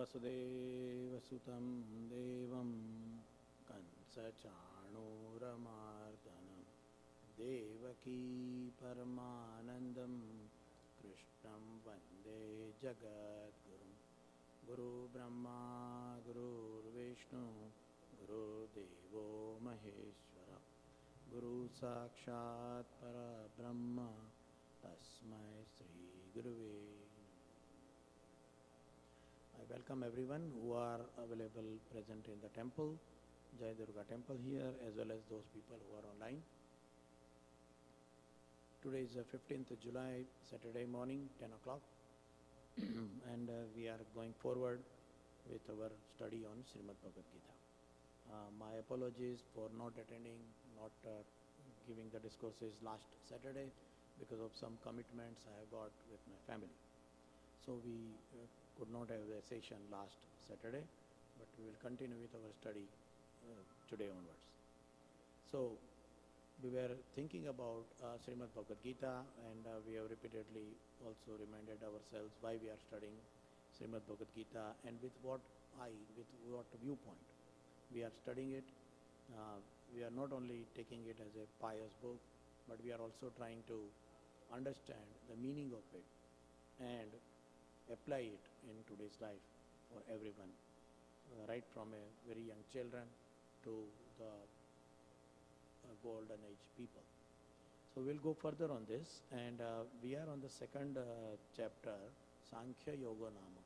वसुदेवसुतं देवं कंसचाणूरमार्दनं देवकी परमानन्दं कृष्णं वन्दे जगद्गुरुं गुरुब्रह्मा गुरुर्विष्णु गुरुदेवो महेश्वर गुरुसाक्षात् परब्रह्म तस्मै श्रीगुरुवे I welcome everyone who are available present in the temple, Jai Durga temple here, as well as those people who are online. Today is the 15th of July, Saturday morning, 10 o'clock, and we are going forward with our study on Shrimad Bhagavad Gita. My apologies for not attending, not giving the discourses last Saturday because of some commitments I have got with my family. So we could not have a session last Saturday, but we will continue with our study today onwards. So we were thinking about Shrimad Bhagavad Gita, and we have repeatedly also reminded ourselves why we are studying Shrimad Bhagavad Gita and with what viewpoint we are studying it. We are not only taking it as a pious book, but we are also trying to understand the meaning of it and apply it in today's life for everyone, right from a very young children to the golden age people. So we'll go further on this, and we are on the second chapter, Sankhya Yoga Nama.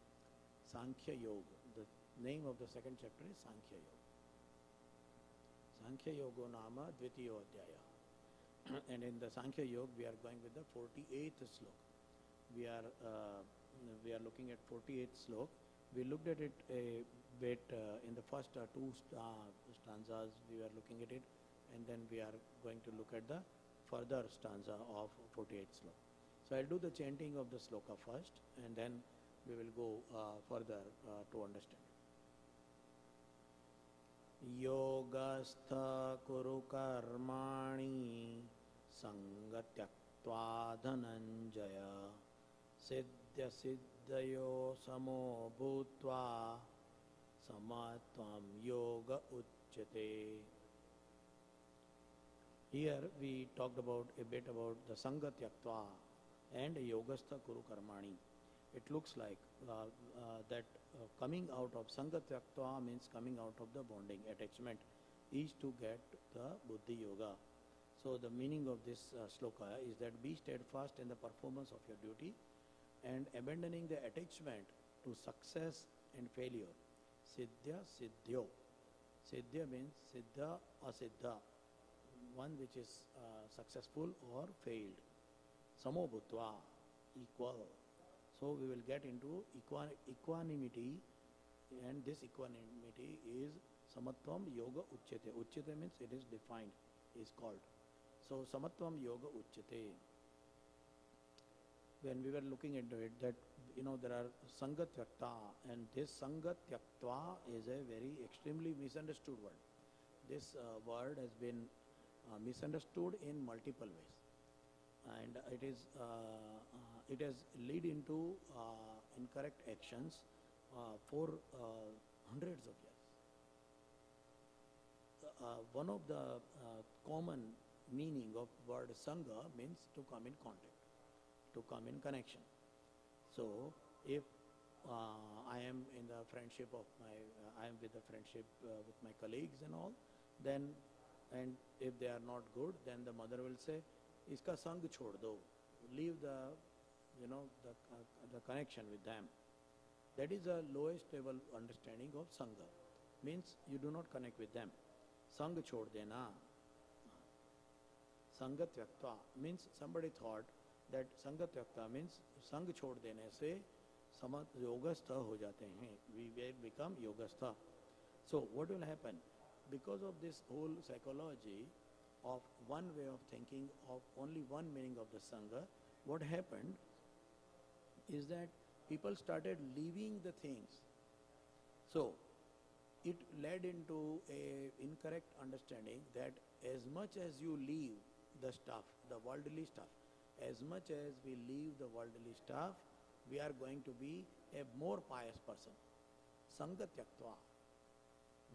Sankhya Yoga. The name of the second chapter is Sankhya Yoga. Sankhya Yoga Nama Dvitiyo Adhyaya. And in the Sankhya Yoga, we are going with the 48th slok. We are looking at 48th slok. We looked at it a bit in the first two stanzas. We were looking at it, and then we are going to look at the further stanza of 48th slok. So I'll do the chanting of the sloka first, and then we will go further to understand. Yogastha kuru karmani sangatyaktva dhananjaya siddhya siddhayo samo bhutva samatvam yoga uchyate. Here we talked about a bit about the sanga tyaktva and yogastha kuru karmani. It looks like that coming out of sanga tyaktva means coming out of the bonding attachment is to get the Buddhi Yoga. So the meaning of this sloka is that be steadfast in the performance of your duty and abandoning the attachment to success and failure. Siddhya siddhyo. Siddhya means siddha asiddha, one which is successful or failed. Samo bhutva, equal. So we will get into equanimity, and this equanimity is samatvam yoga uchyate. Uchyate means it is defined, is called. So samatvam yoga uchyate. When we were looking into it, that there are sanga tyakta, and this sanga tyaktva is a very extremely misunderstood word. This word has been misunderstood in multiple ways, and it has led into incorrect actions for hundreds of years. One of the common meaning of word sangha means to come in contact, to come in connection. So if I am in the friendship of I am with the friendship with my colleagues and all, then, and if they are not good, then the mother will say, iska sang chhod do, leave the the connection with them. That is the lowest level understanding of sangha. Means you do not connect with them. Sang chhod dena. Sangha tyaktva means somebody thought that sangha tyakta means sang chhod dene se samat yogastha ho jate hain. We will become yogastha. So what will happen? Because of this whole psychology of one way of thinking, of only one meaning of the sangha, what happened is that people started leaving the things. So it led into a incorrect understanding that as much as you leave the stuff, the worldly stuff, as much as we leave the worldly stuff, we are going to be a more pious person. Sangha tyaktva.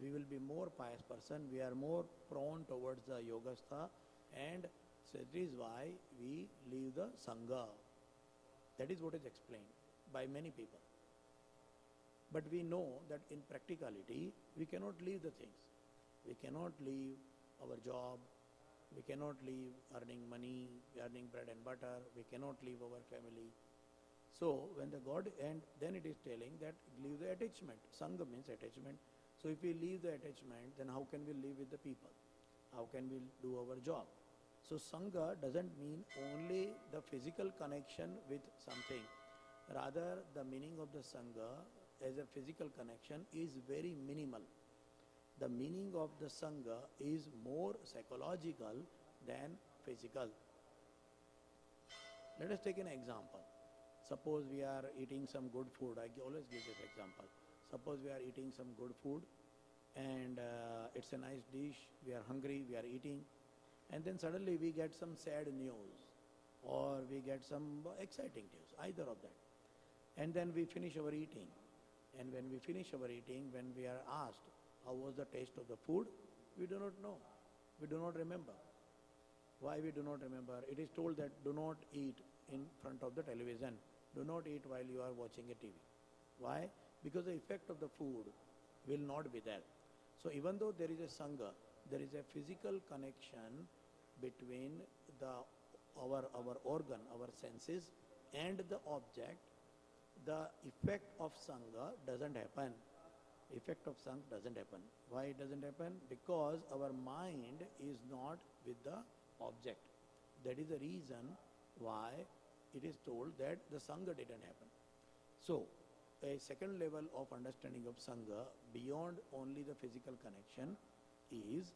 We will be more pious person, we are more prone towards the yogastha, and so that is why we leave the Sangha. That is what is explained by many people. But we know that in practicality, we cannot leave the things. We cannot leave our job, we cannot leave earning money, earning bread and butter, we cannot leave our family. So when the God, and then it is telling that leave the attachment. Sangha means attachment. So if we leave the attachment, then how can we live with the people? How can we do our job? So Sangha doesn't mean only the physical connection with something. Rather, the meaning of the Sangha as a physical connection is very minimal. The meaning of the Sangha is more psychological than physical. Let us take an example. Suppose we are eating some good food. I always give this example. Suppose we are eating some good food and it's a nice dish, we are hungry, we are eating, and then suddenly we get some sad news or we get some exciting news, either of that. And then we finish our eating. And when we finish our eating, when we are asked, how was the taste of the food? We do not know. We do not remember. Why we do not remember? It is told that do not eat in front of the television. Do not eat while you are watching a TV. Why? Because the effect of the food will not be there. So even though there is a Sangha, there is a physical connection between our organ, our senses, and the object. The effect of Sangha doesn't happen. Effect of Sangha doesn't happen. Why it doesn't happen? Because our mind is not with the object. That is the reason why it is told that the Sangha didn't happen. So, a second level of understanding of Sangha beyond only the physical connection is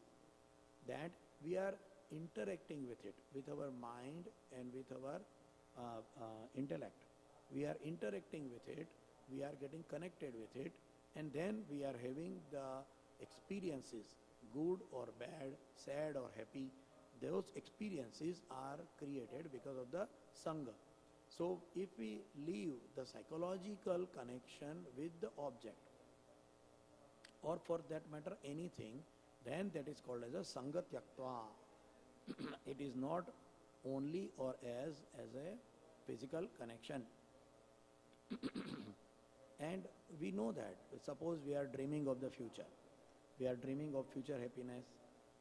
that we are interacting with it, with our mind and with our intellect. We are interacting with it, we are getting connected with it, and then we are having the experiences, good or bad, sad or happy. Those experiences are created because of the Sangha. So if we leave the psychological connection with the object, or for that matter anything, then that is called as a Sangha tyaktva. It is not only or as a physical connection. And we know that. Suppose we are dreaming of the future. We are dreaming of future happiness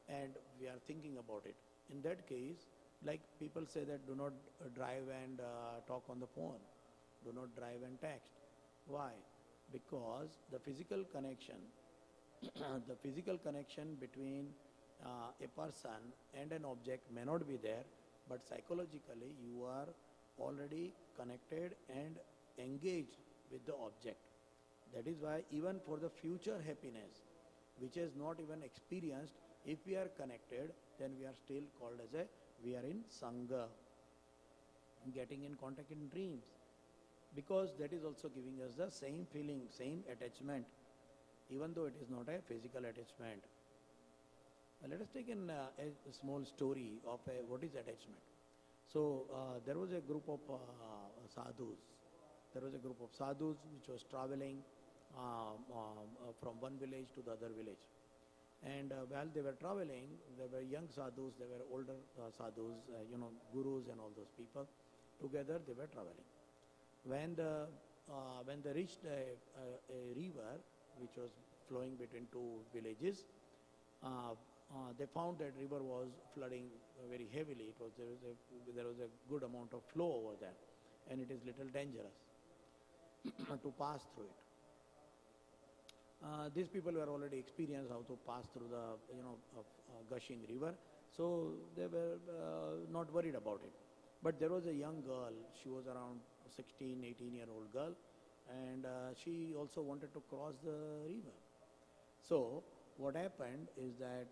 and we are thinking about it. In that case, like people say that do not drive and talk on the phone. Do not drive and text. Why? Because the physical connection, the physical connection between a person and an object may not be there, but psychologically you are already connected and engaged with the object. That is why even for the future happiness, which is not even experienced, if we are connected, then we are still called as we are in Sangha, getting in contact in dreams. Because that is also giving us the same feeling, same attachment, even though it is not a physical attachment. Let us take a small story of what is attachment. So there was a group of sadhus. There was a group of sadhus which was traveling from one village to the other village. And while they were traveling, there were young sadhus, there were older sadhus, gurus and all those people. Together they were traveling. When they reached a river which was flowing between two villages, they found that river was flooding very heavily. There was a good amount of flow over there, and it is little dangerous to pass through it. These people were already experienced how to pass through the gushing river, so they were not worried about it. But there was a young girl, she was around 16, 18-year-old girl, and she also wanted to cross the river. So what happened is that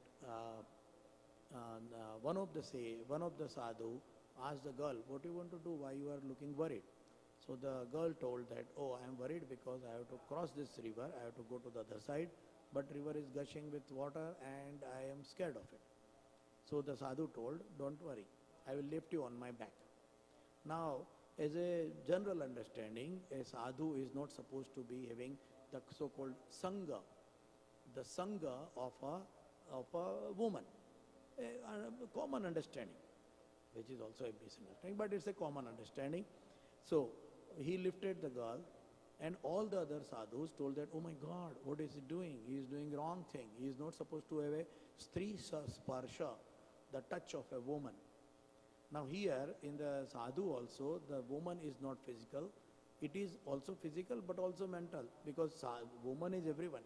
one of the sadhu asked the girl, what do you want to do, why you are looking worried? So the girl told that, oh, I am worried because I have to cross this river, I have to go to the other side, but river is gushing with water and I am scared of it. So the sadhu told, don't worry, I will lift you on my back. Now, as a general understanding, a sadhu is not supposed to be having the so-called Sangha, the Sangha of a woman. A common understanding, which is also a misunderstanding, but it's a common understanding. So he lifted the girl, and all the other sadhus told that, oh my God, what is he doing? He is doing wrong thing. He is not supposed to have a stri sparsha, the touch of a woman. Now here in the sadhu also, the woman is not physical. It is also physical but also mental, because woman is everyone.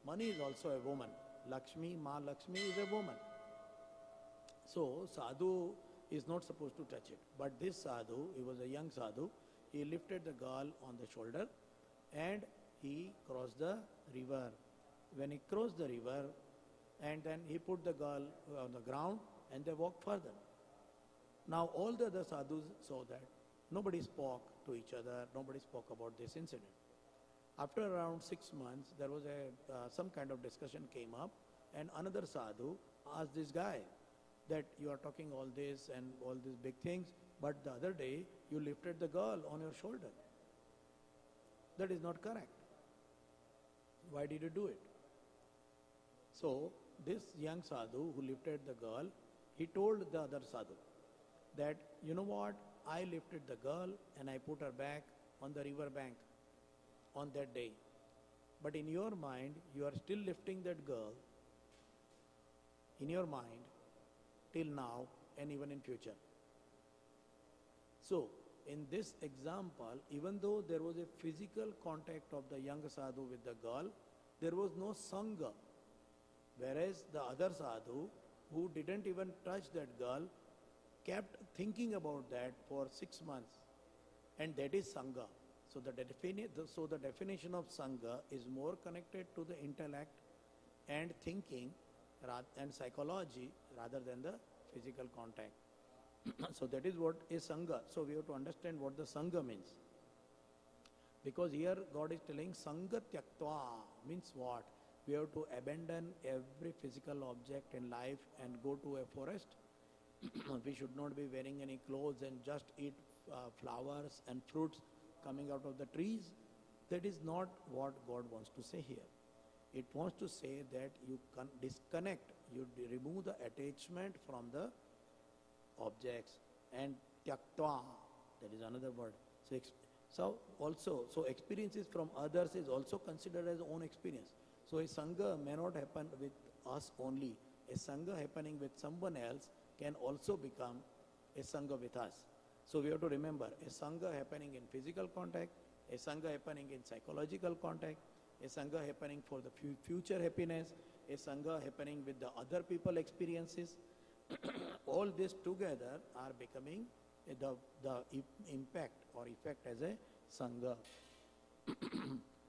Money is also a woman. Lakshmi, Ma Lakshmi is a woman. So sadhu is not supposed to touch it. But this sadhu, he was a young sadhu, he lifted the girl on the shoulder and he crossed the river. When he crossed the river, and then he put the girl on the ground and they walked further. Now all the other sadhus saw that. Nobody spoke to each other, nobody spoke about this incident. After around 6 months, there was some kind of discussion came up, and another sadhu asked this guy that you are talking all this and all these big things, but the other day you lifted the girl on your shoulder. That is not correct. Why did you do it? So this young sadhu who lifted the girl, he told the other sadhu that, you know what, I lifted the girl and I put her back on the river bank on that day. But in your mind, you are still lifting that girl in your mind till now and even in future. So, in this example, even though there was a physical contact of the young sadhu with the girl, there was no sangha. Whereas the other sadhu, who didn't even touch that girl, kept thinking about that for 6 months. And that is sangha. So the definition of sangha is more connected to the intellect and thinking and psychology rather than the physical contact. So that is what is sangha. So we have to understand what the sangha means. Because here God is telling sangha tyaktva means what? We have to abandon every physical object in life and go to a forest. We should not be wearing any clothes and just eat flowers and fruits coming out of the trees. That is not what God wants to say here. It wants to say that you can disconnect, you remove the attachment from the objects, and tyaktva, that is another word. So experiences from others is also considered as own experience. So a sangha may not happen with us only. A sangha happening with someone else can also become a sangha with us. So we have to remember, a sangha happening in physical contact, a sangha happening in psychological contact, a sangha happening for the future happiness, a sangha happening with the other people experiences. All this together are becoming the impact or effect as a sangha.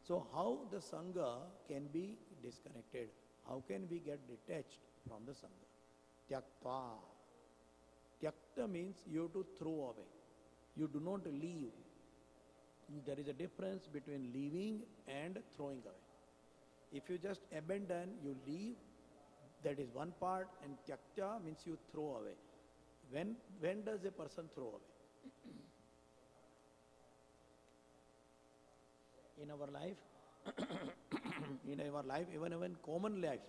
So how the sangha can be disconnected? How can we get detached from the sangha? Tyaktva. Tyakta means you have to throw away. You do not leave. There is a difference between leaving and throwing away. If you just abandon, you leave, that is one part, and tyakta means you throw away. When does a person throw away? In our life, even in common life,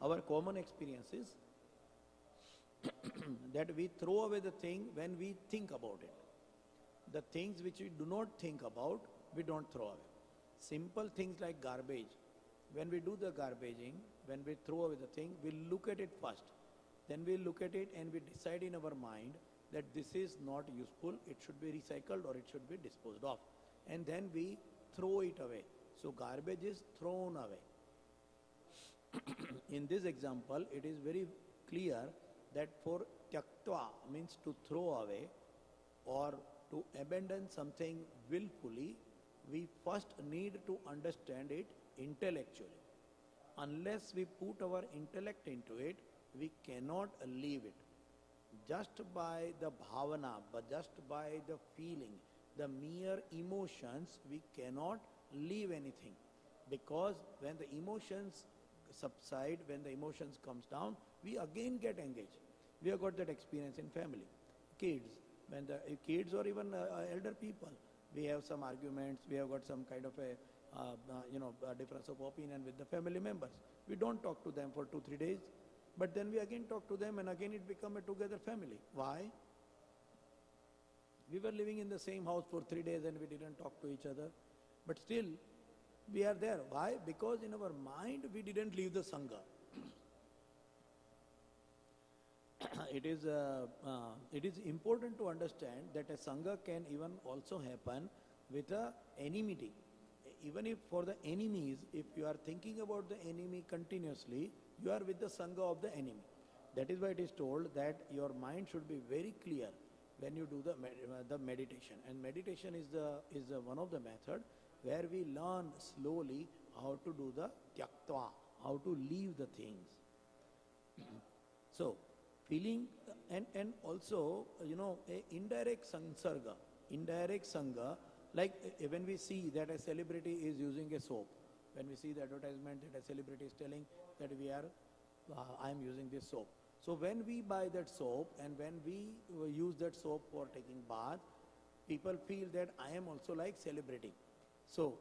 our common experiences, that we throw away the thing when we think about it. The things which we do not think about, we don't throw away. Simple things like garbage. When we do the garbaging, when we throw away the thing, we look at it first. Then we look at it and we decide in our mind that this is not useful, it should be recycled or it should be disposed of. And then we throw it away. So garbage is thrown away. In this example, it is very clear that for tyaktva means to throw away or to abandon something willfully, we first need to understand it intellectually. Unless we put our intellect into it, we cannot leave it. Just by the bhavana, but just by the feeling, the mere emotions, we cannot leave anything. Because when the emotions subside, when the emotions comes down, we again get engaged. We have got that experience in family. Kids, when the kids or even elder people, we have some arguments, we have got some kind of a difference of opinion with the family members. We don't talk to them for 2-3 days, but then we again talk to them and again it become a together family. Why? We were living in the same house for 3 days and we didn't talk to each other, but still we are there. Why? Because in our mind we didn't leave the Sangha. It is important to understand that a Sangha can even also happen with a enmity. Even if for the enemies, if you are thinking about the enemy continuously, you are with the Sangha of the enemy. That is why it is told that your mind should be very clear when you do the meditation. And meditation is the one of the method where we learn slowly how to do the tyaktva, how to leave the things. So, feeling and also, a indirect sansarga, indirect sangha, like when we see that a celebrity is using a soap, when we see the advertisement that a celebrity is telling that I am using this soap. So when we buy that soap and when we use that soap for taking bath, people feel that I am also like celebrating. So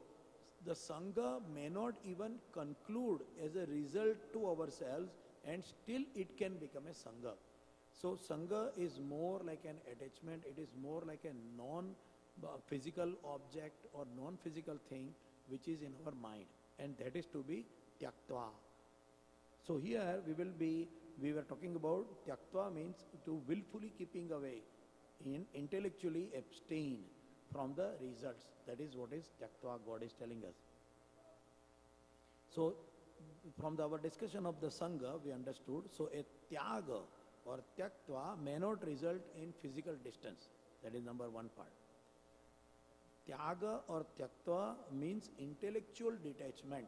the Sangha may not even conclude as a result to ourselves, and still it can become a Sangha. So Sangha is more like an attachment, it is more like a non-physical object or non-physical thing which is in our mind, and that is to be tyaktva. So here we were talking about tyaktva means to willfully keeping away, intellectually abstain from the results. That is what is tyaktva, God is telling us. So from our discussion of the Sangha, we understood, so a tyaga or tyaktva may not result in physical distance. That is number one part. Tyaga or tyaktva means intellectual detachment.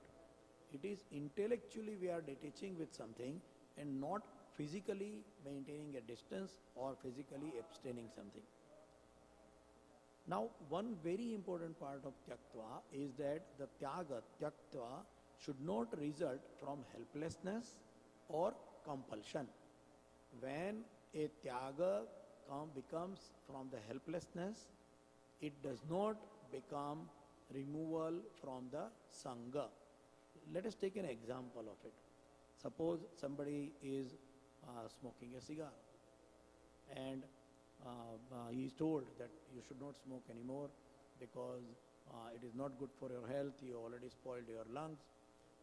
It is intellectually we are detaching with something and not physically maintaining a distance or physically abstaining something. Now, one very important part of tyaktva is that the tyaga, tyaktva, should not result from helplessness or compulsion. When a tyaga becomes from the helplessness, it does not become removal from the Sangha. Let us take an example of it. Suppose somebody is smoking a cigar and he is told that you should not smoke anymore because it is not good for your health, you already spoiled your lungs,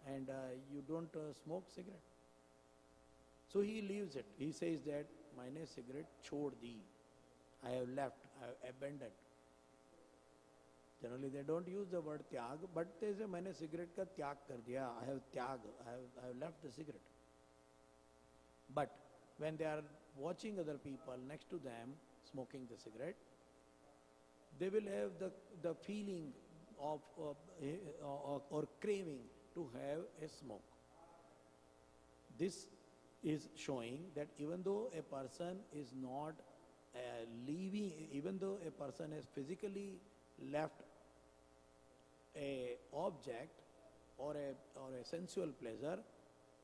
and you don't smoke cigarette. So he leaves it. He says that, "Maine cigarette chhod di. I have left, I have abandoned." Generally they don't use the word tyag, but they say, "Maine cigarette ka tyag kar diya. I have tyag, I have left the cigarette." But when they are watching other people next to them smoking the cigarette, they will have the feeling of or craving to have a smoke. This is showing that even though a person is not leaving, even though a person has physically left a object or a sensual pleasure,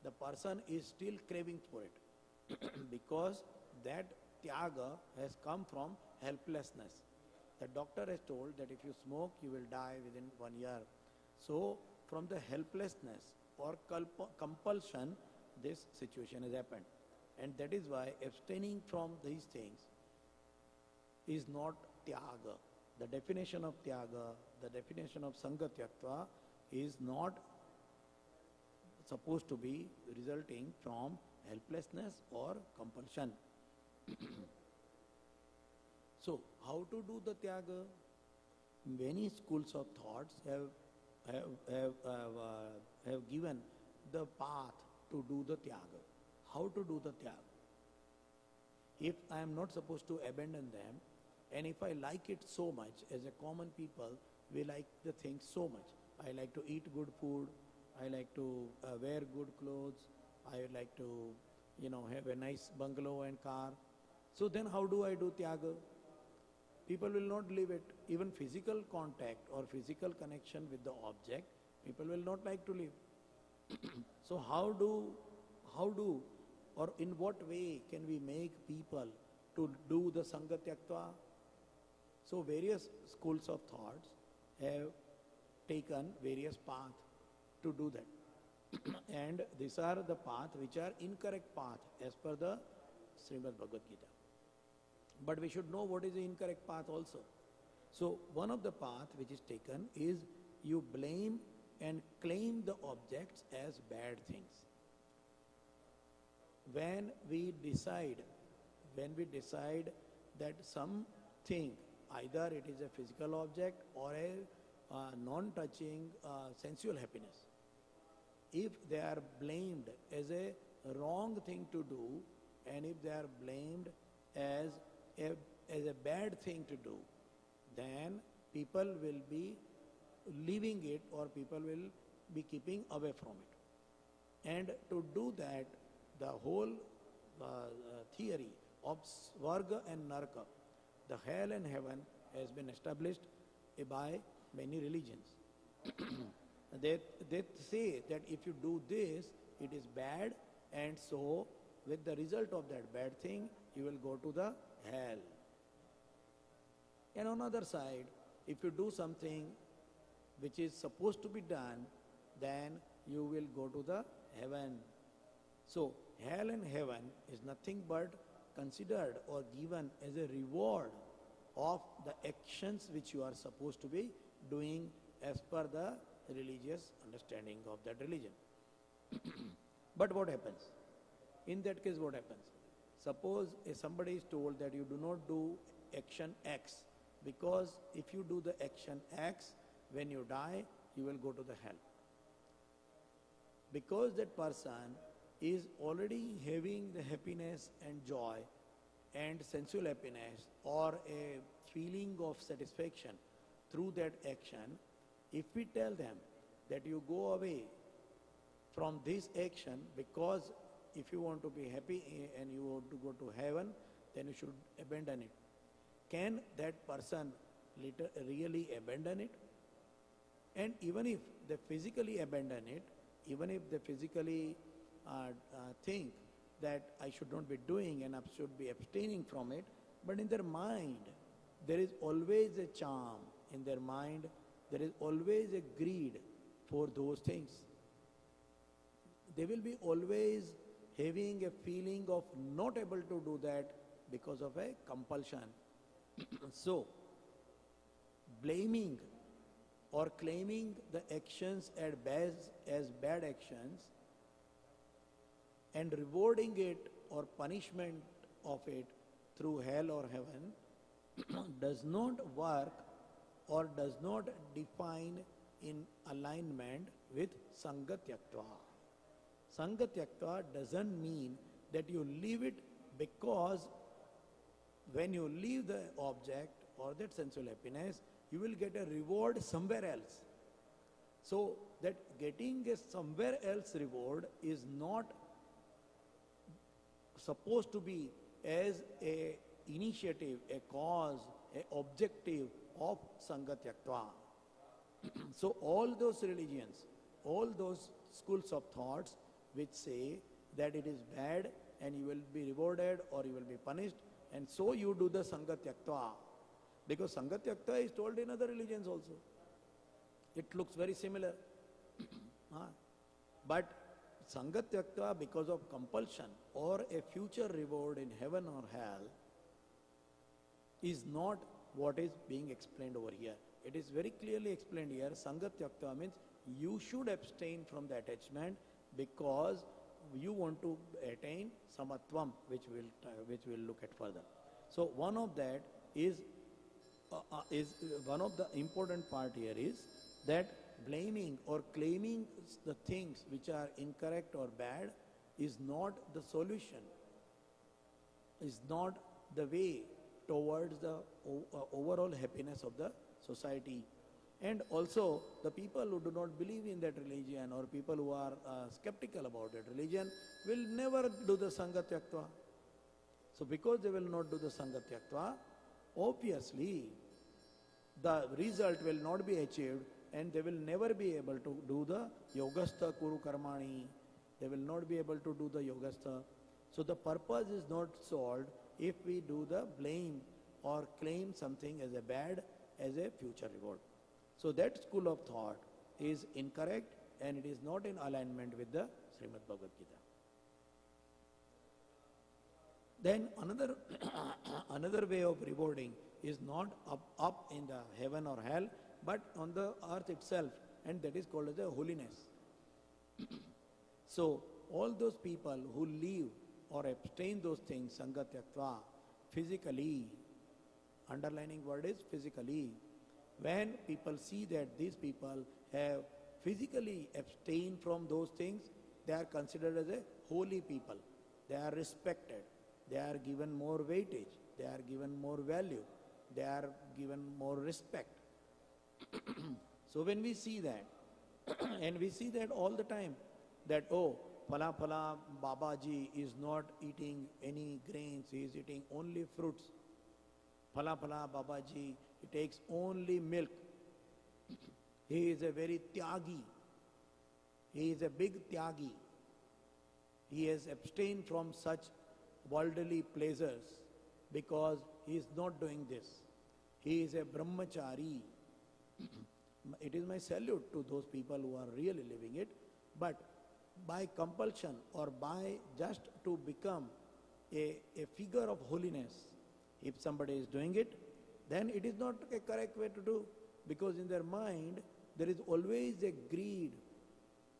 the person is still craving for it because that tyaga has come from helplessness. The doctor has told that if you smoke, you will die within 1 year. So from the helplessness or compulsion, this situation has happened. And that is why abstaining from these things is not tyaga. The definition of tyaga, the definition of Sangha Tyaktva is not supposed to be resulting from helplessness or compulsion. So, how to do the tyaga? Many schools of thoughts have given the path to do the tyaga. How to do the tyaga? If I am not supposed to abandon them, and if I like it so much, as a common people, we like the things so much. I like to eat good food, I like to wear good clothes, I like to, have a nice bungalow and car. So then how do I do tyaga? People will not leave it. Even physical contact or physical connection with the object, people will not like to leave. So how do or in what way can we make people to do the Sangha Tyaktva? So various schools of thoughts taken various paths to do that. And these are the paths which are incorrect path as per the Shrimad Bhagavad Gita. But we should know what is the incorrect path also. So one of the path which is taken is you blame and claim the objects as bad things. When we decide that something, either it is a physical object or a non-touching sensual happiness, if they are blamed as a wrong thing to do, and if they are blamed as a bad thing to do, then people will be leaving it, or people will be keeping away from it. And to do that, the whole theory of Svarga and Narka, the hell and heaven, has been established by many religions. They say that if you do this, it is bad, and so with the result of that bad thing, you will go to the hell. And on the other side, if you do something which is supposed to be done, then you will go to the heaven. So hell and heaven is nothing but considered or given as a reward of the actions which you are supposed to be doing as per the religious understanding of that religion. But what happens? In that case, what happens? Suppose if somebody is told that you do not do action X, because if you do the action X, when you die, you will go to the hell. Because that person is already having the happiness and joy and sensual happiness or a feeling of satisfaction through that action, if we tell them that you go away from this action, because if you want to be happy and you want to go to heaven, then you should abandon it. Can that person really abandon it? And even if they physically abandon it, even if they physically think that I should not be doing and I should be abstaining from it, but in their mind, there is always a charm. In their mind, there is always a greed for those things. They will be always having a feeling of not able to do that because of a compulsion. So, blaming or claiming the actions as bad actions and rewarding it or punishment of it through hell or heaven does not work or does not define in alignment with Sangha Tyaktva. Sangha Tyaktva doesn't mean that you leave it, because when you leave the object or that sensual happiness, you will get a reward somewhere else. So that getting a somewhere else reward is not supposed to be as a initiative, a cause, a objective of Sangha Tyaktva. So all those religions, all those schools of thoughts which say that it is bad and you will be rewarded or you will be punished, and so you do the Sangha Tyaktva. Because Sangha Tyaktva is told in other religions also. It looks very similar. But Sangha Tyaktva, because of compulsion or a future reward in heaven or hell, is not what is being explained over here. It is very clearly explained here. Sangha Tyaktva means you should abstain from the attachment because you want to attain samatvam, which we'll look at further. So one of that is one of the important part here is that blaming or claiming the things which are incorrect or bad is not the solution, is not the way towards the overall happiness of the society. And also the people who do not believe in that religion or people who are skeptical about that religion will never do the Sangha Tyaktva. So because they will not do the Sangha Tyaktva, obviously the result will not be achieved and they will never be able to do the Yogastha Kuru Karmani. They will not be able to do the Yogastha. So the purpose is not solved if we do the blame or claim something as a bad as a future reward. So that school of thought is incorrect and it is not in alignment with the Srimad Bhagavad Gita. Then another, another way of rewarding is not up in the heaven or hell, but on the earth itself, and that is called as a holiness. So all those people who live or abstain those things, Sangha Tyaktva, physically, underlining word is physically, when people see that these people have physically abstained from those things, they are considered as a holy people. They are respected. They are given more weightage. They are given more value. They are given more respect. So when we see that, and we see that all the time, that, oh, Phala Phala Babaji is not eating any grains, he is eating only fruits. Phala Phala Babaji, he takes only milk. He is a very tyagi. He is a big tyagi. He has abstained from such worldly pleasures because he is not doing this. He is a brahmachari. It is my salute to those people who are really living it. But by compulsion or by just to become a figure of holiness, if somebody is doing it, then it is not a correct way to do, because in their mind there is always a greed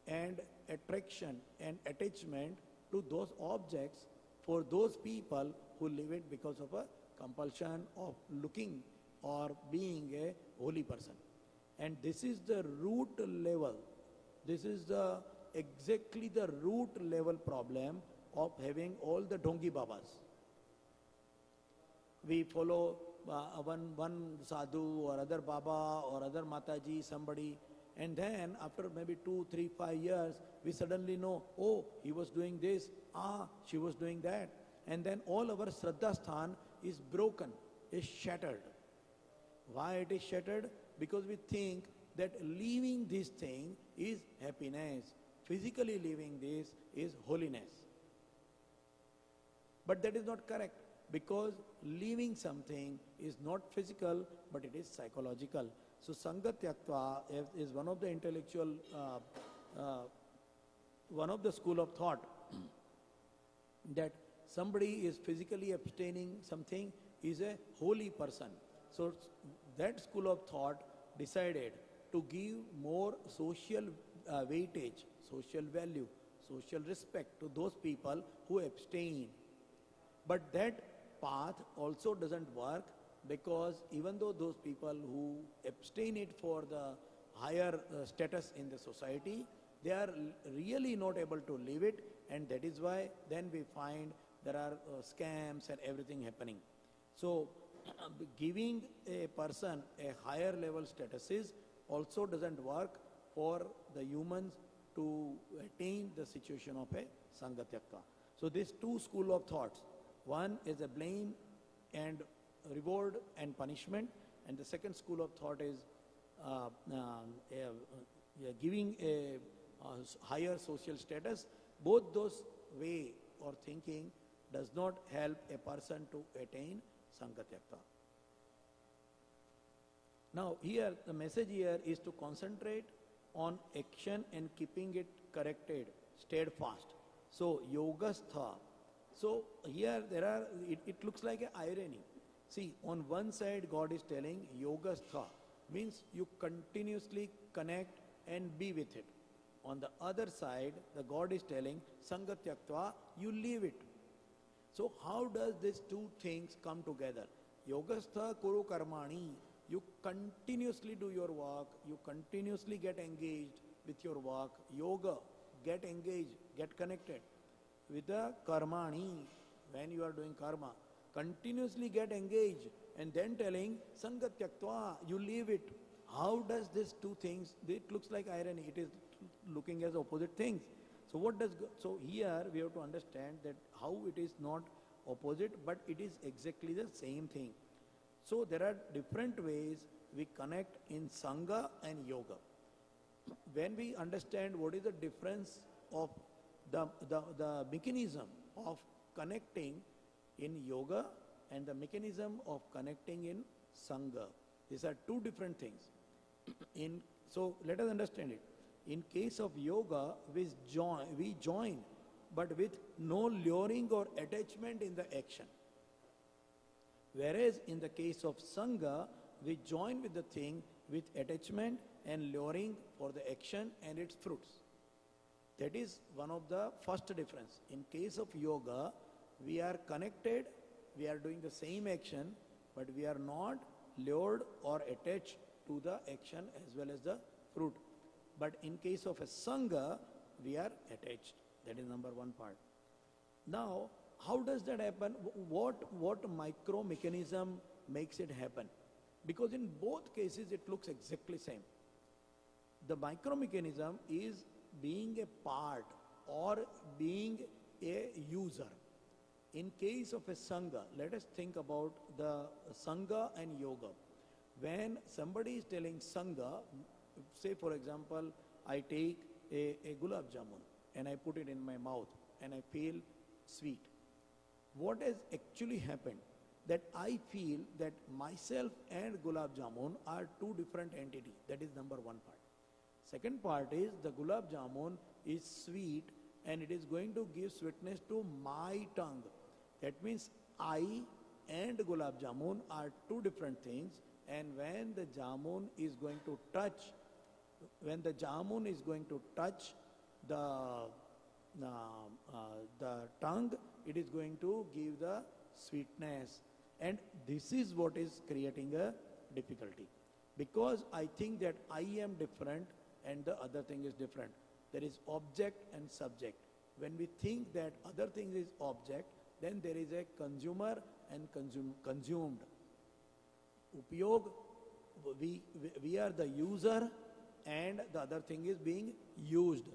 and attraction and attachment to those objects for those people who live it because of a compulsion of looking or being a holy person. And this is the root level. This is exactly the root level problem of having all the Dongi Babas. We follow one sadhu or other Baba or other Mataji, somebody, and then after maybe 2, 3, 5 years, we suddenly know, oh, he was doing this, she was doing that. And then all our Shraddha Sthan is broken, is shattered. Why it is shattered? Because we think that leaving this thing is happiness. Physically leaving this is holiness. But that is not correct, because leaving something is not physical, but it is psychological. So Sangha Tyaktva is one of the intellectual, one of the school of thought that somebody is physically abstaining something is a holy person. So that school of thought decided to give more social weightage, social value, social respect to those people who abstain. But that path also doesn't work, because even though those people who abstain it for the higher status in the society, they are really not able to live it, and that is why then we find there are scams and everything happening. So giving a person a higher level statuses also doesn't work for the humans to attain the situation of a Sangha Tyaktva. So these two school of thoughts, one is a blame and reward and punishment, and the second school of thought is giving a higher social status. Both those way or thinking does not help a person to attain Sangha Tyaktva. Now here, the message here is to concentrate on action and keeping it corrected, steadfast. So yogastha. So here it looks like an irony. See, on one side God is telling yogastha, means you continuously connect and be with it. On the other side, the God is telling Sangha Tyaktva, you leave it. So how does these two things come together? Yogastha kuru karmani. You continuously do your work, you continuously get engaged with your work. Yoga, get engaged, get connected. With the karmani, when you are doing karma, continuously get engaged, and then telling Sangha Tyaktva, you leave it. How does these two things, it looks like irony, it is looking as opposite things. So what does, so here we have to understand that how it is not opposite, but it is exactly the same thing. So there are different ways we connect in Sangha and Yoga. When we understand what is the difference of the mechanism of connecting in Yoga and the mechanism of connecting in Sangha, these are two different things. So let us understand it. In case of yoga, we join, but with no luring or attachment in the action. Whereas in the case of Sangha, we join with the thing with attachment and luring for the action and its fruits. That is one of the first difference. In case of yoga, we are connected, we are doing the same action, but we are not lured or attached to the action as well as the fruit. But in case of a Sangha, we are attached. That is number one part. Now, how does that happen? What micro mechanism makes it happen? Because in both cases it looks exactly same. The micro mechanism is being a part or being a user. In case of a Sangha, let us think about the Sangha and Yoga. When somebody is telling Sangha, say for example, I take a gulab jamun and I put it in my mouth and I feel sweet. What has actually happened? That I feel that myself and gulab jamun are two different entities. That is number one part. Second part is the gulab jamun is sweet and it is going to give sweetness to my tongue. That means I and gulab jamun are two different things, and when the jamun is going to touch the tongue, it is going to give the sweetness. And this is what is creating a difficulty. Because I think that I am different and the other thing is different. There is object and subject. When we think that other thing is object, then there is a consumer and consumed. Upyog, we are the user and the other thing is being used.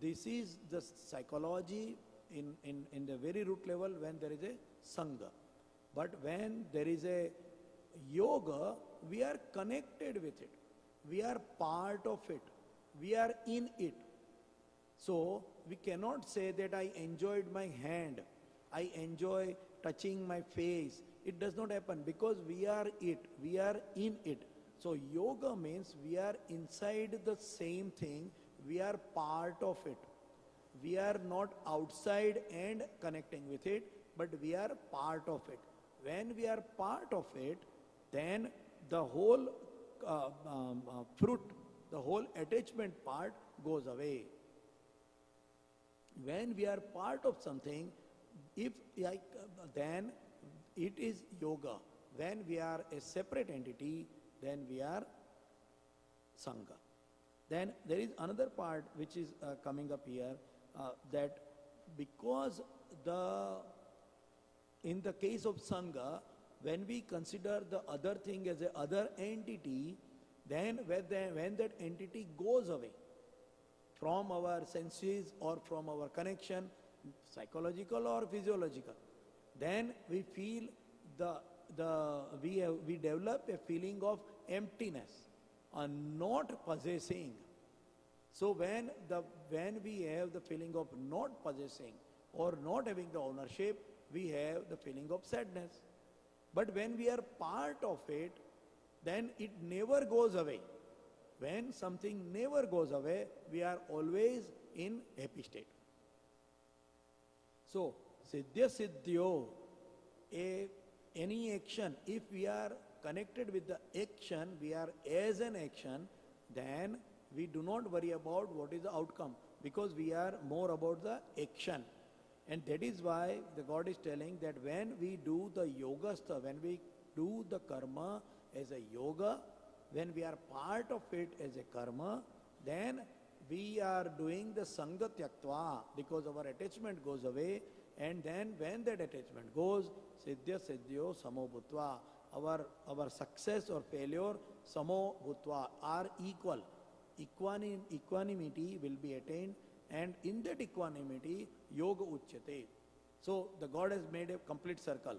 This is the psychology in the very root level when there is a Sangha. But when there is a yoga, we are connected with it. We are part of it. We are in it. So we cannot say that I enjoyed my hand. I enjoy touching my face. It does not happen because we are it. We are in it. So yoga means we are inside the same thing. We are part of it. We are not outside and connecting with it, but we are part of it. When we are part of it, then the whole fruit, the whole attachment part goes away. When we are part of something, then it is yoga. When we are a separate entity, then we are Sangha. Then there is another part which is coming up here, that because in the case of Sangha, when we consider the other thing as a other entity, then when that entity goes away from our senses or from our connection, psychological or physiological, then we feel we develop a feeling of emptiness and not possessing. So when we have the feeling of not possessing or not having the ownership, we have the feeling of sadness. But when we are part of it, then it never goes away. When something never goes away, we are always in happy state. So, siddhya siddhyo, any action, if we are connected with the action, we are as an action, then we do not worry about what is the outcome, because we are more about the action. And that is why the God is telling that when we do the yoga stuff, when we do the karma as a yoga, when we are part of it as a karma, then we are doing the sangha tyaktva, because our attachment goes away. And then when that attachment goes, siddhya siddhyo samo bhutva, our success or failure samo bhutva are equal. Equanimity will be attained, and in that equanimity, yoga uchyate. So the God has made a complete circle.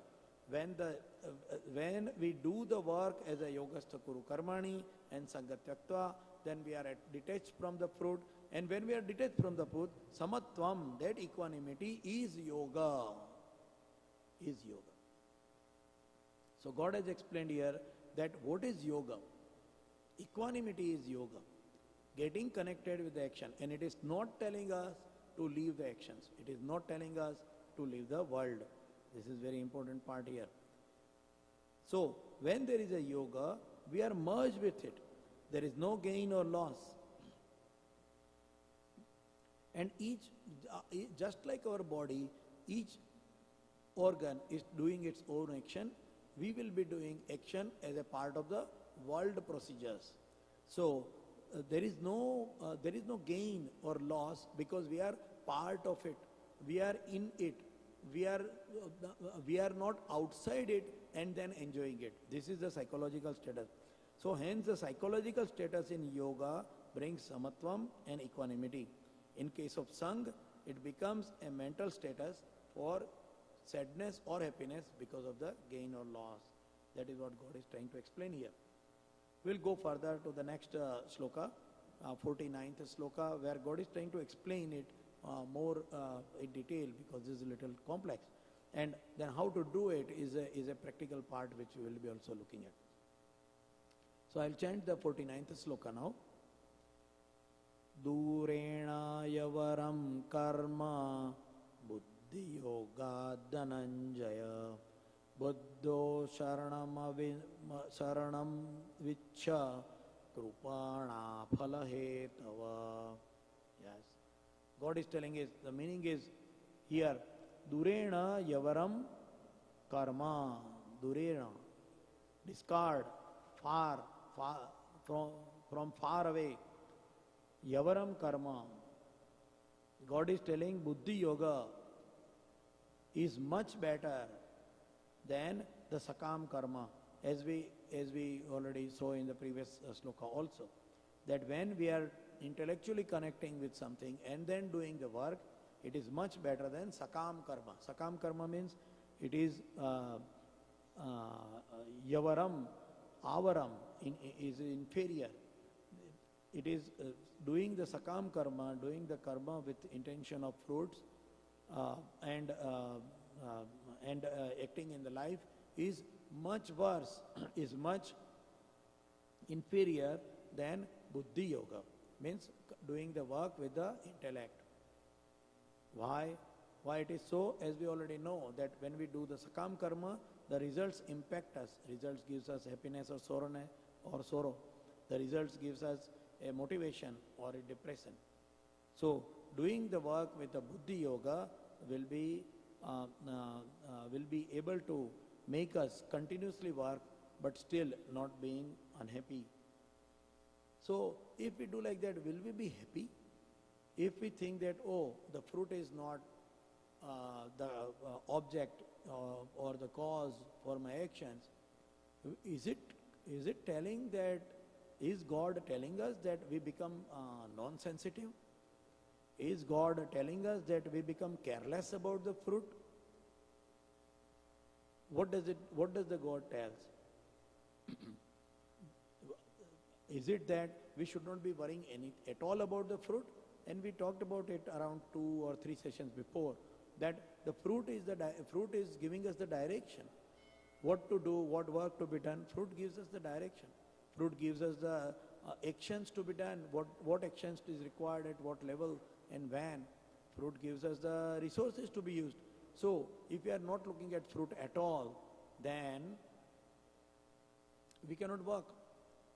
When we do the work as a yogastha kuru karmani and sangha tyaktva, then we are detached from the fruit. And when we are detached from the fruit, samatvam, that equanimity is yoga. Is yoga. So God has explained here that what is yoga. Equanimity is yoga, getting connected with the action. And it is not telling us to leave the actions. It is not telling us to leave the world. This is very important part here. So, when there is a yoga, we are merged with it. There is no gain or loss. And just like our body, each organ is doing its own action, we will be doing action as a part of the world procedures. So there is no gain or loss because we are part of it. We are in it. We are not outside it and then enjoying it. This is the psychological status. So hence the psychological status in yoga brings samatvam and equanimity. In case of Sangh, it becomes a mental status for sadness or happiness because of the gain or loss. That is what God is trying to explain here. We'll go further to the next sloka, 49th sloka, where God is trying to explain it more in detail because this is a little complex. And then how to do it is a practical part which we will be also looking at. So I'll chant the 49th sloka now. Durena yavaram karma buddhi yoga dhananjaya buddho sharanam vichya krupana phalahetava. Yes. God is telling us, the meaning is here, durena yavaram karma, durena, discard, far from far away. Yavaram karma. God is telling Buddhi Yoga is much better than the Sakam karma, as we already saw in the previous sloka also. That when we are intellectually connecting with something and then doing the work, it is much better than Sakam karma. Sakam karma means it is Yavaram, Avaram, is inferior. It is doing the Sakam karma, doing the karma with intention of fruits and acting in the life is much worse, is much inferior than Buddhi Yoga, means doing the work with the intellect. Why? Why it is so? As we already know that when we do the Sakam karma, the results impact us. Results gives us happiness or sorrow. The results gives us a motivation or a depression. So doing the work with the Buddhi Yoga will be able to make us continuously work but still not being unhappy. So if we do like that, will we be happy? If we think that, oh, the fruit is not the object or the cause for my actions, is it telling that, is God telling us that we become non-sensitive? Is God telling us that we become careless about the fruit? What does the God tells? Is it that we should not be worrying at all about the fruit? And we talked about it around 2 or 3 sessions before, that the fruit is giving us the direction. What to do, what work to be done, fruit gives us the direction. Fruit gives us the actions to be done, what actions is required at what level and when. Fruit gives us the resources to be used. So, if we are not looking at fruit at all, then we cannot work.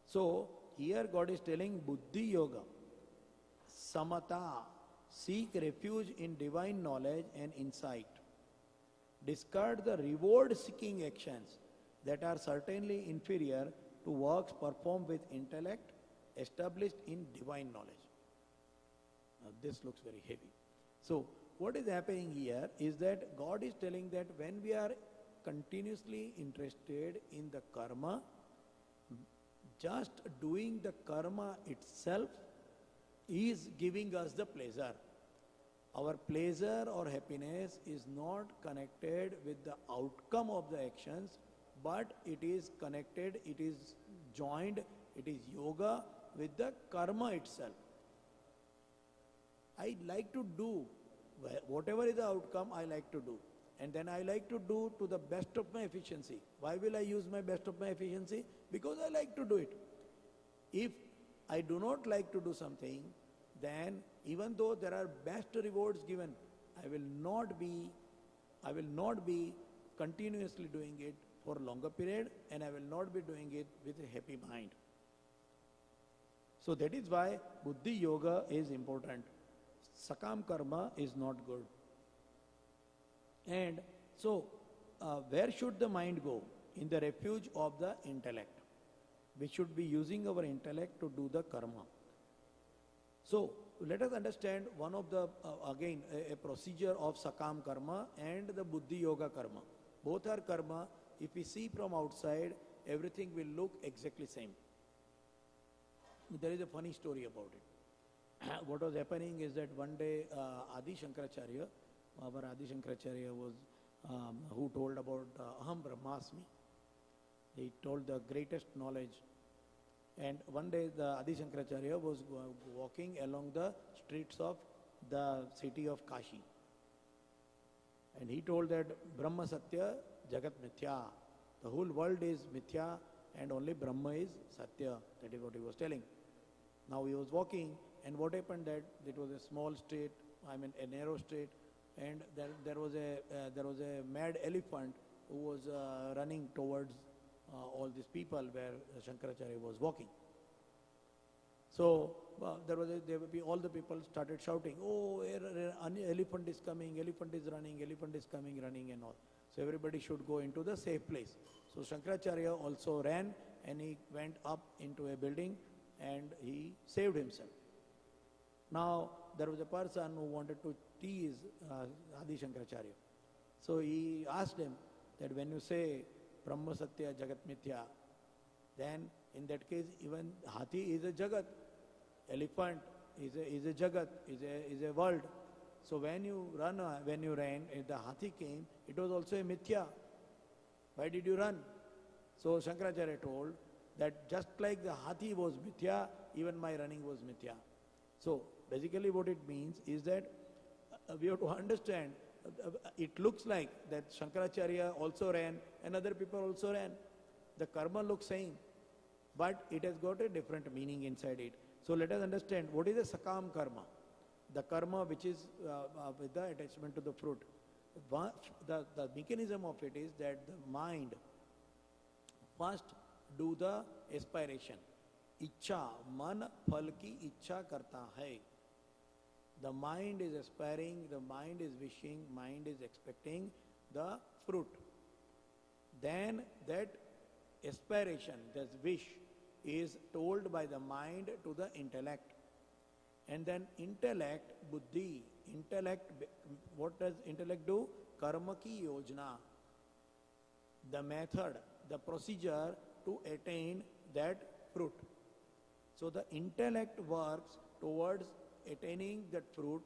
So, here God is telling Buddhi Yoga, Samata, seek refuge in divine knowledge and insight. Discard the reward-seeking actions that are certainly inferior to works performed with intellect established in divine knowledge. Now this looks very heavy. So what is happening here is that God is telling that when we are continuously interested in the karma, just doing the karma itself is giving us the pleasure. Our pleasure or happiness is not connected with the outcome of the actions, but it is connected, it is joined, it is yoga with the karma itself. I like to do, whatever is the outcome, I like to do. And then I like to do to the best of my efficiency. Why will I use my best of my efficiency? Because I like to do it. If I do not like to do something, then even though there are best rewards given, I will not be continuously doing it for a longer period, and I will not be doing it with a happy mind. So that is why Buddhi Yoga is important. Sakam karma is not good. And so, where should the mind go? In the refuge of the intellect. We should be using our intellect to do the karma. So, let us understand one of the, again, a procedure of Sakam karma and the Buddhi Yoga karma. Both are karma. If we see from outside, everything will look exactly same. There is a funny story about it. What was happening is that one day Adi Shankaracharya, our Adi Shankaracharya was, who told about Aham Brahmasmi. He told the greatest knowledge. And one day the Adi Shankaracharya was walking along the streets of the city of Kashi. And he told that Brahma Satya Jagat Mithya. The whole world is Mithya and only Brahma is Satya. That is what he was telling. Now he was walking, and what happened that it was a small street, a narrow street, and there was a mad elephant who was running towards all these people where Shankaracharya was walking. So all the people started shouting, "Oh, an elephant is coming, elephant is running, elephant is coming, running," and all. So everybody should go into the safe place. So Shankaracharya also ran, and he went up into a building and he saved himself. Now there was a person who wanted to tease Adi Shankaracharya. So he asked him that when you say Brahma Satya Jagat Mithya, then in that case even Hathi is a Jagat, elephant is a Jagat, is a world. So when you ran, if the Hathi came, it was also a Mithya. Why did you run? So Shankaracharya told that just like the Hathi was Mithya, even my running was Mithya. So basically what it means is that we have to understand, it looks like that Shankaracharya also ran and other people also ran. The karma looks same, but it has got a different meaning inside it. So let us understand what is the Sakam karma. The karma which is with the attachment to the fruit. The mechanism of it is that the mind first do the aspiration. Ichha, man phal ki ichha karta hai. The mind is aspiring, the mind is wishing, mind is expecting the fruit. Then that aspiration, that wish, is told by the mind to the intellect. And then intellect, buddhi, what does intellect do? Karma ki yojana. The method, the procedure to attain that fruit. So the intellect works towards attaining that fruit.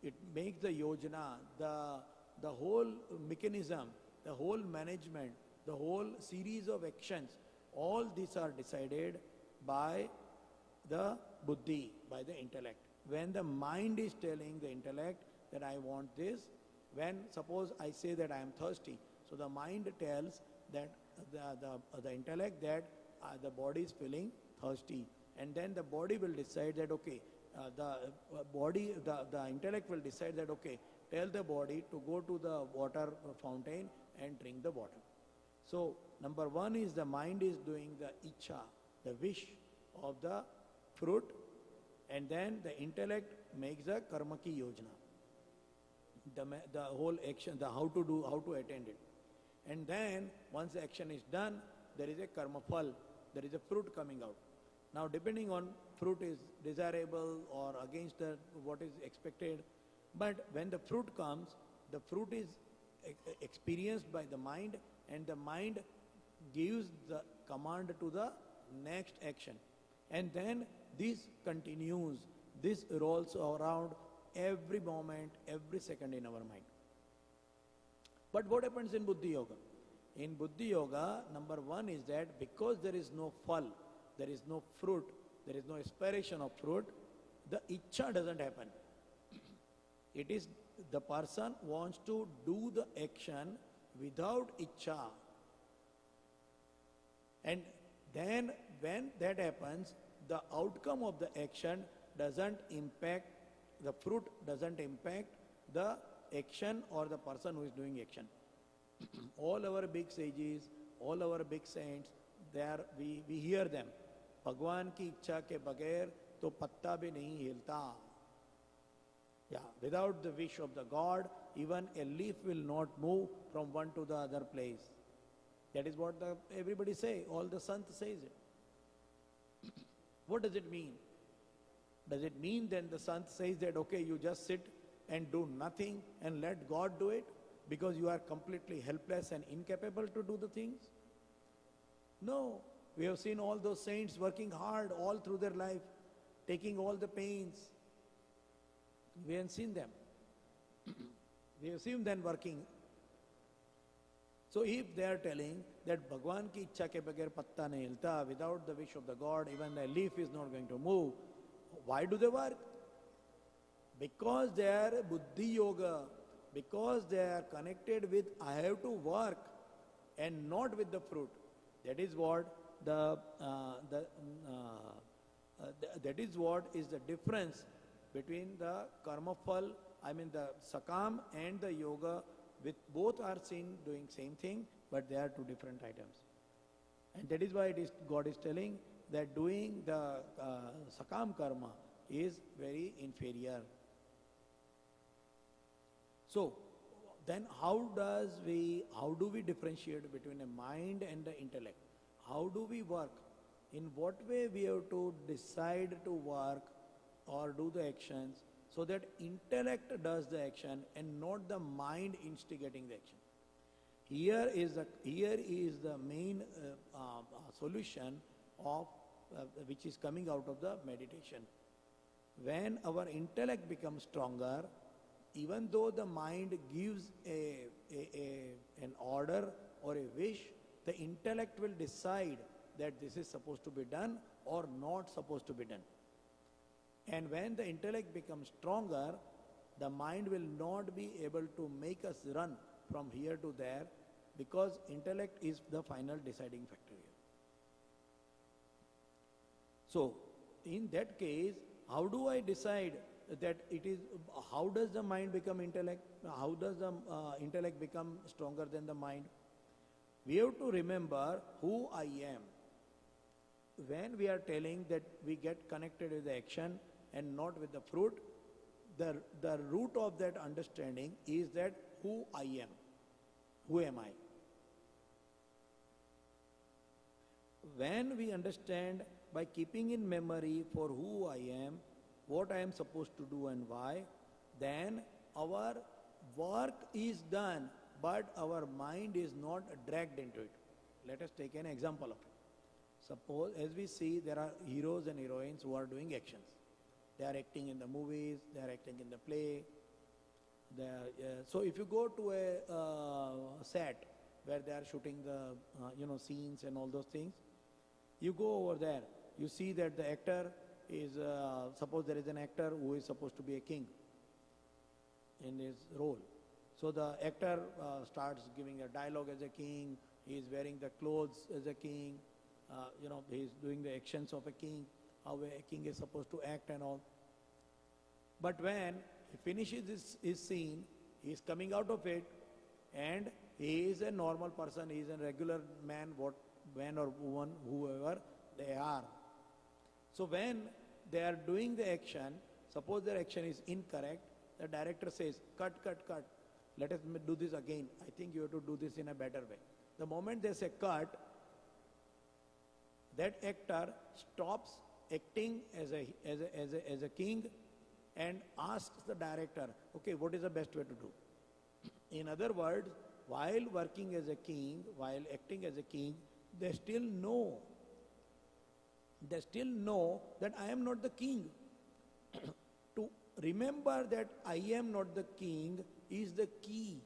It makes the yojana, the whole mechanism, the whole management, the whole series of actions. All these are decided by the buddhi, by the intellect. When the mind is telling the intellect that I want this, when suppose I say that I am thirsty, so the mind tells that the intellect that the body is feeling thirsty, and then the body will decide that okay, the intellect will decide that okay, tell the body to go to the water fountain and drink the water. So number one is the mind is doing the ichha, the wish of the fruit, and then the intellect makes the karma ki yojana, the whole action, the how to attend it. And then once the action is done, there is a karma phal, there is a fruit coming out. Now depending on fruit is desirable or against what is expected, but when the fruit comes, the fruit is experienced by the mind, and the mind gives the command to the next action. And then this continues, this rolls around every moment, every second in our mind. But what happens in Buddhi Yoga? In Buddhi Yoga, number one is that because there is no phal, there is no fruit, there is no aspiration of fruit, the ichha doesn't happen. It is the person wants to do the action without ichha. And then when that happens, the outcome of the action doesn't impact, the fruit doesn't impact the action or the person who is doing action. All our big sages, all our big saints, we hear them. भगवान की इच्छा के बगैर तो पत्ता भी नहीं हिलता. Yeah, without the wish of the God, even a leaf will not move from one to the other place. That is what everybody say, all the sant says it. What does it mean? Does it mean then the sant says that, okay, you just sit and do nothing and let God do it because you are completely helpless and incapable to do the things? No. We have seen all those saints working hard all through their life, taking all the pains. We haven't seen them. We have seen them working. So if they are telling that Bhagwan ki ichha ke bagair patta nahi hilta, without the wish of the God, even a leaf is not going to move, why do they work? Because they are Buddhi Yoga, because they are connected with I have to work and not with the fruit. That is what that is what is the difference between the karma phal, the sakam and the yoga, with both are seen doing same thing, but they are two different items. And that is why God is telling that doing the sakam karma is very inferior. So, then how do we differentiate between a mind and the intellect? How do we work? In what way we have to decide to work or do the actions so that intellect does the action and not the mind instigating the action? Here is the main solution of which is coming out of the meditation. When our intellect becomes stronger, even though the mind gives an order or a wish, the intellect will decide that this is supposed to be done or not supposed to be done. And when the intellect becomes stronger, the mind will not be able to make us run from here to there, because intellect is the final deciding factor here. So, in that case, how do I decide that it is, how does the mind become intellect? How does the intellect become stronger than the mind? We have to remember who I am. When we are telling that we get connected with the action and not with the fruit, the root of that understanding is that who I am. Who am I? When we understand by keeping in memory for who I am, what I am supposed to do and why, then our work is done, but our mind is not dragged into it. Let us take an example of it. Suppose, as we see, there are heroes and heroines who are doing actions. They are acting in the movies, they are acting in the play. So if you go to a set where they are shooting the scenes and all those things, you go over there, you see that the actor is, suppose there is an actor who is supposed to be a king in his role. So the actor starts giving a dialogue as a king, he is wearing the clothes as a king, he is doing the actions of a king, how a king is supposed to act and all. But when he finishes his scene, he is coming out of it, and he is a normal person, he is a regular man, man or woman, whoever they are. So when they are doing the action, suppose their action is incorrect, the director says, cut, let us do this again. I think you have to do this in a better way. The moment they say cut, that actor stops acting as a king and asks the director, okay, what is the best way to do? In other words, while working as a king, while acting as a king, they still know that I am not the king. To remember that I am not the king is the key.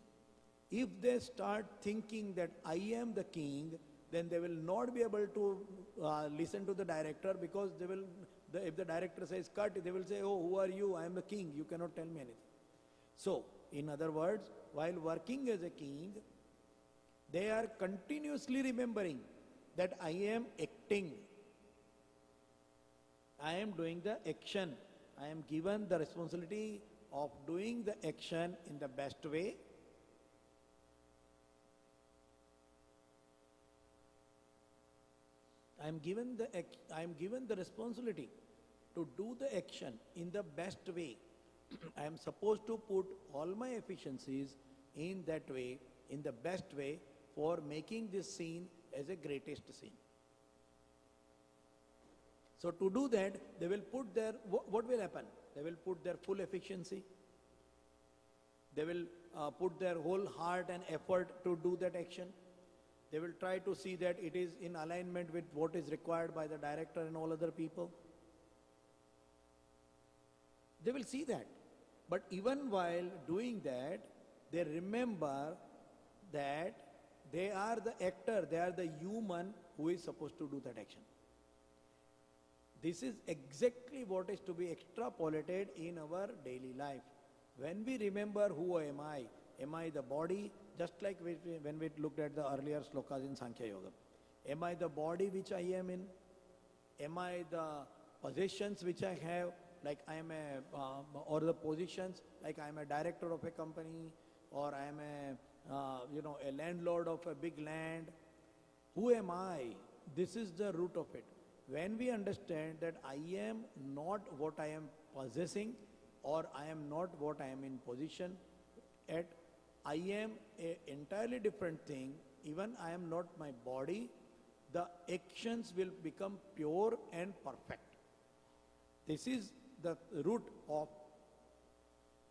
If they start thinking that I am the king, then they will not be able to listen to the director, because if the director says cut, they will say, oh, who are you? I am the king. You cannot tell me anything. So, in other words, while working as a king, they are continuously remembering that I am acting. I am doing the action. I am given the responsibility of doing the action in the best way. I am given the responsibility to do the action in the best way. I am supposed to put all my efficiencies in that way, in the best way, for making this scene as a greatest scene. So to do that, they will put their, what will happen? They will put their full efficiency. They will put their whole heart and effort to do that action. They will try to see that it is in alignment with what is required by the director and all other people. They will see that. But even while doing that, they remember that they are the actor, they are the human who is supposed to do that action. This is exactly what is to be extrapolated in our daily life. When we remember who am I the body? Just like when we looked at the earlier slokas in Sankhya Yoga. Am I the body which I am in? Am I the possessions which I have? Like I am or the positions, like I am a director of a company, or I am a landlord of a big land. Who am I? This is the root of it. When we understand that I am not what I am possessing, or I am not what I am in position at, I am an entirely different thing, even I am not my body, the actions will become pure and perfect. This is the root of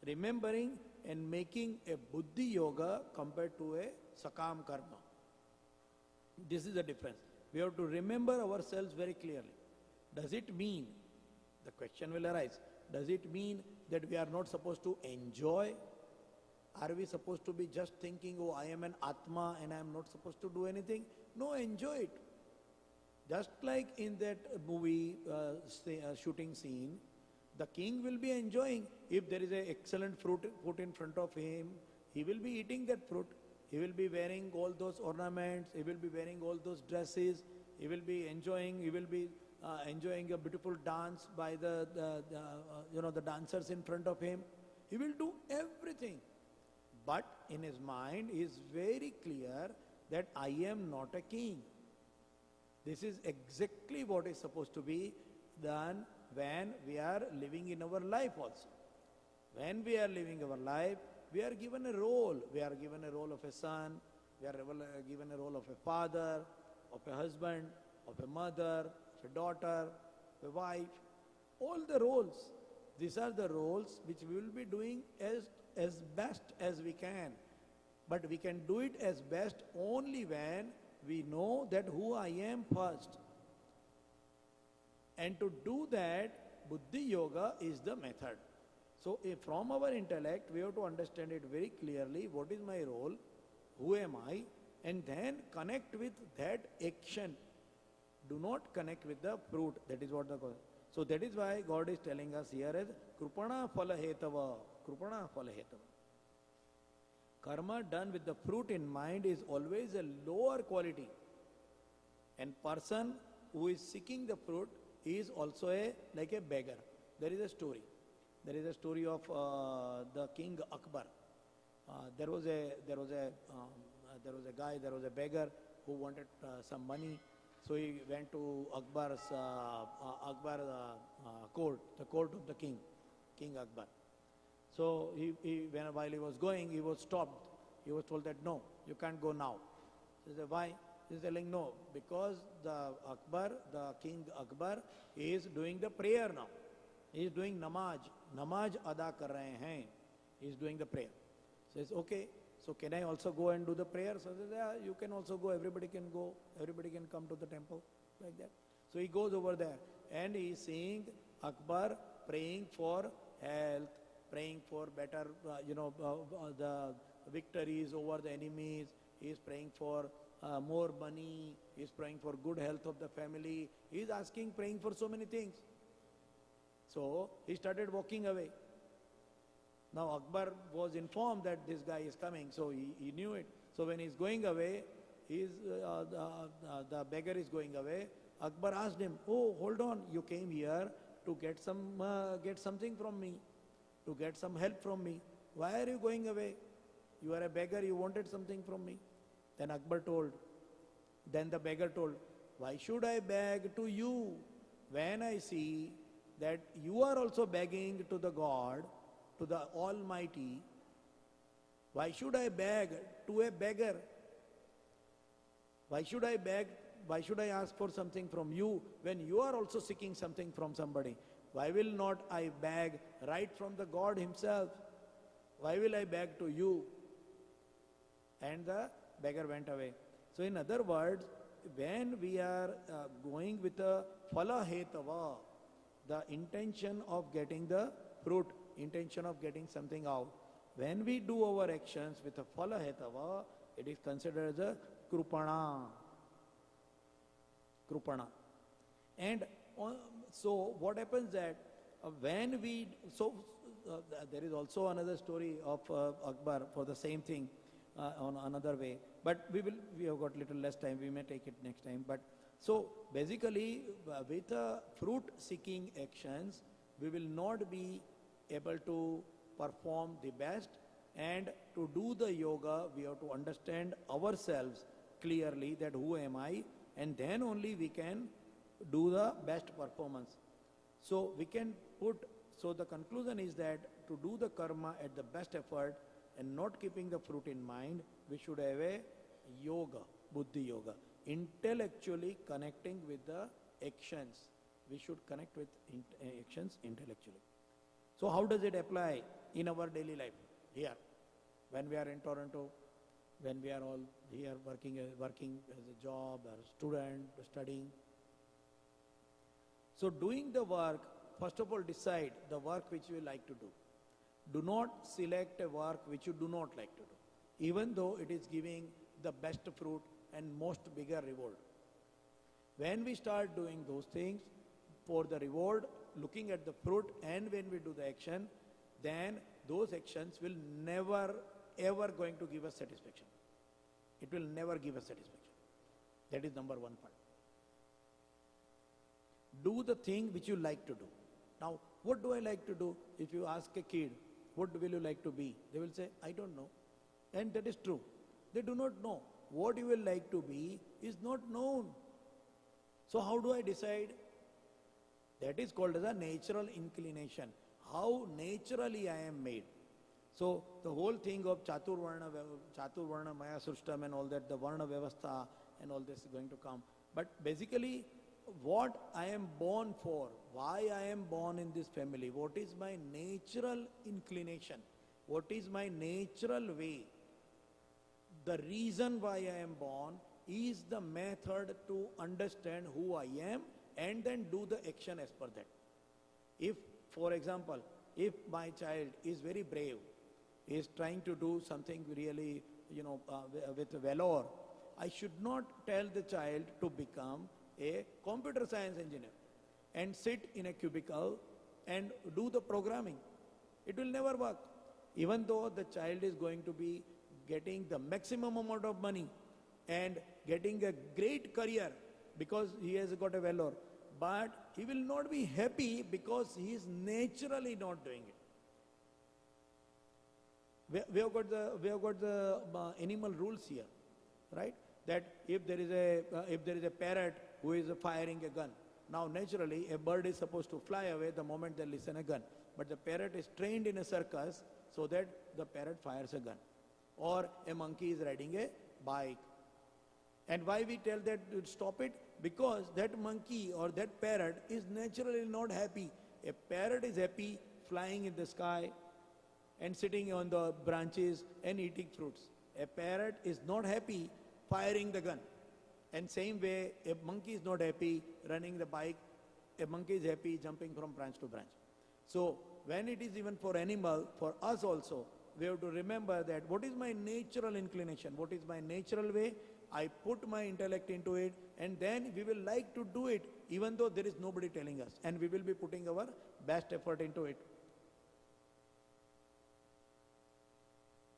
remembering and making a Buddhi Yoga compared to a Sakam Karma. This is the difference. We have to remember ourselves very clearly. Does it mean, the question will arise, does it mean that we are not supposed to enjoy? Are we supposed to be just thinking, oh, I am an Atma and I am not supposed to do anything? No, enjoy it. Just like in that movie shooting scene, the king will be enjoying. If there is an excellent fruit put in front of him, he will be eating that fruit. He will be wearing all those ornaments. He will be wearing all those dresses. He will be enjoying. He will be enjoying a beautiful dance by the dancers in front of him. He will do everything. But in his mind, he is very clear that I am not a king. This is exactly what is supposed to be done when we are living in our life also. When we are living our life, we are given a role. We are given a role of a son. We are given a role of a father, of a husband, of a mother, of a daughter, of a wife. All the roles. These are the roles which we will be doing as best as we can. But we can do it as best only when we know that who I am first. And to do that, Buddhi Yoga is the method. So from our intellect, we have to understand it very clearly, what is my role, who am I, and then connect with that action. Do not connect with the fruit. That is what the... So that is why God is telling us here as Krupana Phala Hetava. Krupana Phala Hetava. Karma done with the fruit in mind is always a lower quality. And person who is seeking the fruit is also like a beggar. There is a story. There is a story of the king Akbar. There was a guy, there was a beggar who wanted some money. So he went to Akbar's court, the court of the king, King Akbar. So while he was going, he was stopped. He was told that no, you can't go now. He said, why? He is telling no, because the King Akbar is doing the prayer now. He is doing namaz. Namaz ada kar rahe hain. He is doing the prayer. Says, okay, so can I also go and do the prayer? So he says, yeah, you can also go. Everybody can go. Everybody can come to the temple like that. So he goes over there and he is seeing Akbar praying for health, praying for better, the victories over the enemies. He is praying for more money. He is praying for good health of the family. He is praying for so many things. So he started walking away. Now Akbar was informed that this guy is coming, so he knew it. So when he is going away, the beggar is going away. Akbar asked him, oh, hold on, you came here to get something from me, to get some help from me. Why are you going away? You are a beggar, you wanted something from me. Then the beggar told, why should I beg to you when I see that you are also begging to the God, to the Almighty? Why should I beg to a beggar? Why should I beg? Why should I ask for something from you when you are also seeking something from somebody? Why will not I beg right from the God himself? Why will I beg to you? And the beggar went away. So in other words, when we are going with a phala hetava, the intention of getting the fruit, intention of getting something out, when we do our actions with a phala hetava, it is considered as a krupana. And so what happens that when we, there is also another story of Akbar for the same thing on another way. But we have got little less time, we may take it next time. But so basically with fruit seeking actions, we will not be able to perform the best, and to do the yoga, we have to understand ourselves clearly that who am I, and then only we can do the best performance. So we can so the conclusion is that to do the karma at the best effort and not keeping the fruit in mind, we should have a yoga, Buddhi Yoga, intellectually connecting with the actions. We should connect with actions intellectually. So how does it apply in our daily life here? When we are in Toronto, when we are all here working as a job or a student, studying. So doing the work, first of all decide the work which you like to do. Do not select a work which you do not like to do, even though it is giving the best fruit and most bigger reward. When we start doing those things for the reward, looking at the fruit, and when we do the action, then those actions will never ever going to give us satisfaction. It will never give us satisfaction. That is number one part. Do the thing which you like to do. Now, what do I like to do? If you ask a kid, what will you like to be? They will say, I don't know. And that is true. They do not know. What you will like to be is not known. So how do I decide? That is called as a natural inclination. How naturally I am made. So the whole thing of Chaturvarna Maya Srishtam and all that, the Varna Vyavastha and all this is going to come. But basically, what I am born for, why I am born in this family, what is my natural inclination, what is my natural way, the reason why I am born is the method to understand who I am and then do the action as per that. If, for example, if my child is very brave, is trying to do something really, with valor, I should not tell the child to become a computer science engineer and sit in a cubicle and do the programming. It will never work. Even though the child is going to be getting the maximum amount of money and getting a great career because he has got a valor, but he will not be happy because he is naturally not doing it. We have got the animal rules here, right? That if there is a parrot who is firing a gun, now naturally a bird is supposed to fly away the moment they listen a gun, but the parrot is trained in a circus so that the parrot fires a gun. Or a monkey is riding a bike. And why we tell that to stop it? Because that monkey or that parrot is naturally not happy. A parrot is happy flying in the sky and sitting on the branches and eating fruits. A parrot is not happy firing the gun. And same way, a monkey is not happy running the bike. A monkey is happy jumping from branch to branch. So when it is even for animal, for us also, we have to remember that what is my natural inclination, what is my natural way, I put my intellect into it, and then we will like to do it even though there is nobody telling us, and we will be putting our best effort into it.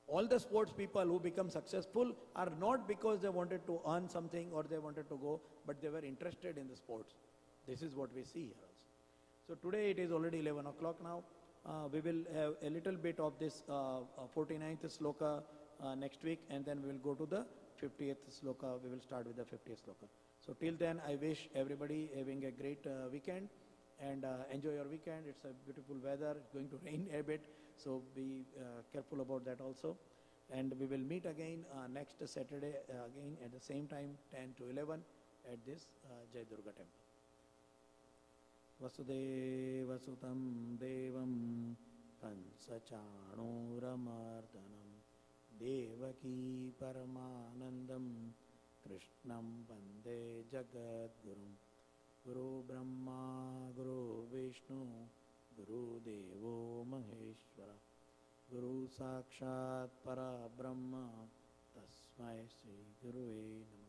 All the sports people who become successful are not because they wanted to earn something or they wanted to go, but they were interested in the sports. This is what we see here also. So today it is already 11 o'clock now. We will have a little bit of this 49th sloka next week, and then we will go to the 50th sloka. We will start with the 50th sloka. So till then, I wish everybody having a great weekend, and enjoy your weekend. It's a beautiful weather. It's going to rain a bit, so be careful about that also. And we will meet again next Saturday again at the same time, 10 to 11 at this Jai Durga temple. Vasudeva Sutam Devam Kansachanuramardanam Devaki Paramanandam Krishnam Vande Jagadgurum Guru Brahma Guru Vishnu Guru Devo Maheshwara Guru Sakshat Para Brahma Tasmai Sri Gurue Namah.